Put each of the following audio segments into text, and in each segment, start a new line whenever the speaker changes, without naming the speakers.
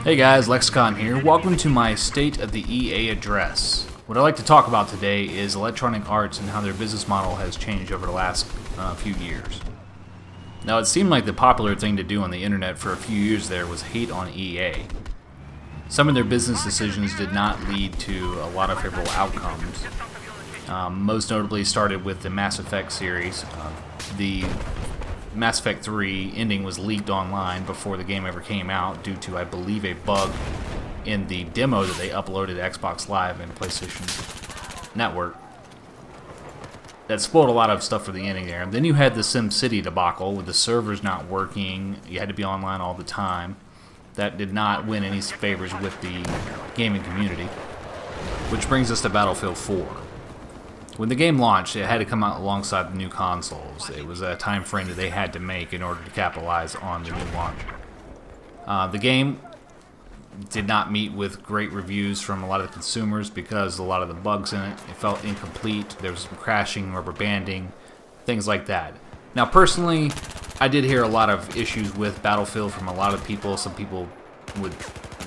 Hey guys, Lexicon here. Welcome to my State of the EA address. What I'd like to talk about today is Electronic Arts and how their business model has changed over the last few years. Now, it seemed like the popular thing to do on the internet for a few years there was hate on EA. Some of their business decisions did not lead to a lot of favorable outcomes. Most notably started with the Mass Effect series. The Mass Effect 3 ending was leaked online before the game ever came out due to, I believe, a bug in the demo that they uploaded to Xbox Live and PlayStation Network that spoiled a lot of stuff for the ending there. And then you had the SimCity debacle with the servers not working. You had to be online all the time. That did not win any favors with the gaming community. Which brings us to Battlefield 4. When the game launched, it had to come out alongside the new consoles. It was a time frame that they had to make in order to capitalize on the new launch. The game did not meet with great reviews from a lot of the consumers because a lot of the bugs in it felt incomplete. There was some crashing, rubber banding, things like that. Now, personally, I did hear a lot of issues with Battlefield from a lot of people. Some people would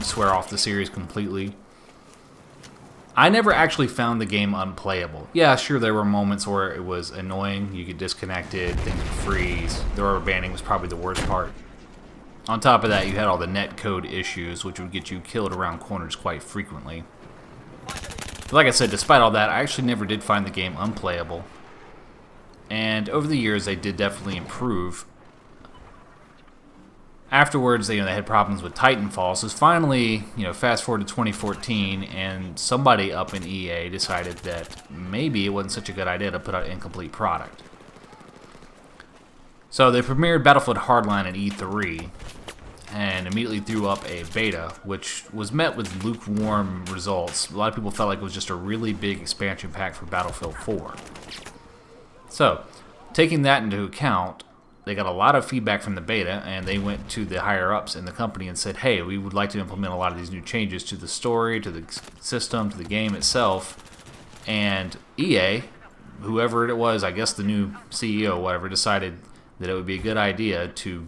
swear off the series completely. I never actually found the game unplayable. Yeah, sure, there were moments where it was annoying. You get disconnected, things would freeze. The rubber banding was probably the worst part. On top of that, you had all the netcode issues, which would get you killed around corners quite frequently. But like I said, despite all that, I actually never did find the game unplayable. And over the years, they did definitely improve. Afterwards, they had problems with Titanfall, so finally, fast forward to 2014, and somebody up in EA decided that maybe it wasn't such a good idea to put out an incomplete product. So they premiered Battlefield Hardline at E3, and immediately threw up a beta, which was met with lukewarm results. A lot of people felt like it was just a really big expansion pack for Battlefield 4. So, taking that into account, they got a lot of feedback from the beta, and they went to the higher-ups in the company and said, hey, we would like to implement a lot of these new changes to the story, to the system, to the game itself. And EA, whoever it was, I guess the new CEO, whatever, decided that it would be a good idea to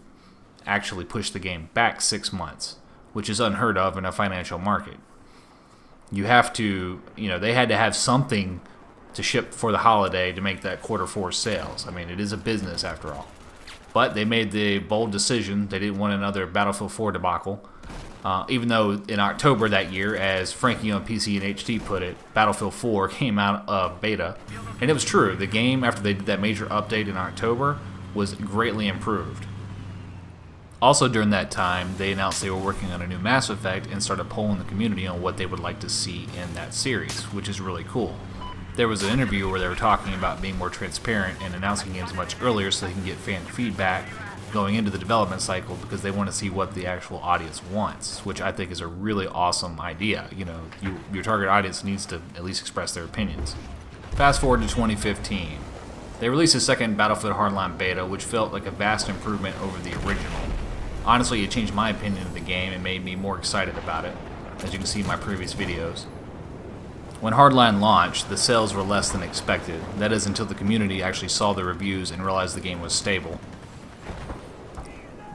actually push the game back 6 months, which is unheard of in a financial market. You have to, they had to have something to ship for the holiday to make that Q4 sales. I mean, it is a business after all. But they made the bold decision. They didn't want another Battlefield 4 debacle. Even though in October that year, as Frankie on PC and HT put it, Battlefield 4 came out of beta. And it was true. The game, after they did that major update in October, was greatly improved. Also during that time, they announced they were working on a new Mass Effect and started polling the community on what they would like to see in that series, which is really cool. There was an interview where they were talking about being more transparent and announcing games much earlier so they can get fan feedback going into the development cycle because they want to see what the actual audience wants, which I think is a really awesome idea. Your target audience needs to at least express their opinions. Fast forward to 2015. They released a second Battlefield Hardline beta, which felt like a vast improvement over the original. Honestly, it changed my opinion of the game and made me more excited about it, as you can see in my previous videos. When Hardline launched, the sales were less than expected. That is until the community actually saw the reviews and realized the game was stable.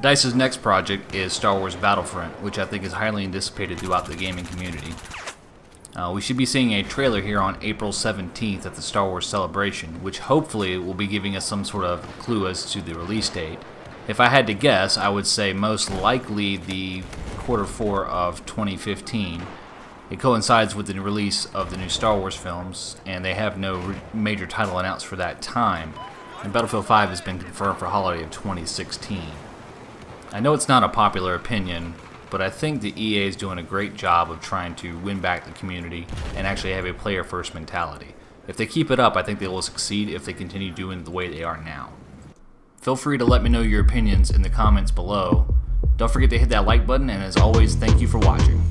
DICE's next project is Star Wars Battlefront, which I think is highly anticipated throughout the gaming community. We should be seeing a trailer here on April 17th at the Star Wars Celebration, which hopefully will be giving us some sort of clue as to the release date. If I had to guess, I would say most likely the Q4 of 2015. It coincides with the release of the new Star Wars films, and they have no major title announced for that time. And Battlefield 5 has been confirmed for holiday of 2016. I know it's not a popular opinion, but I think the EA is doing a great job of trying to win back the community and actually have a player-first mentality. If they keep it up, I think they will succeed if they continue doing it the way they are now. Feel free to let me know your opinions in the comments below. Don't forget to hit that like button, and as always, thank you for watching.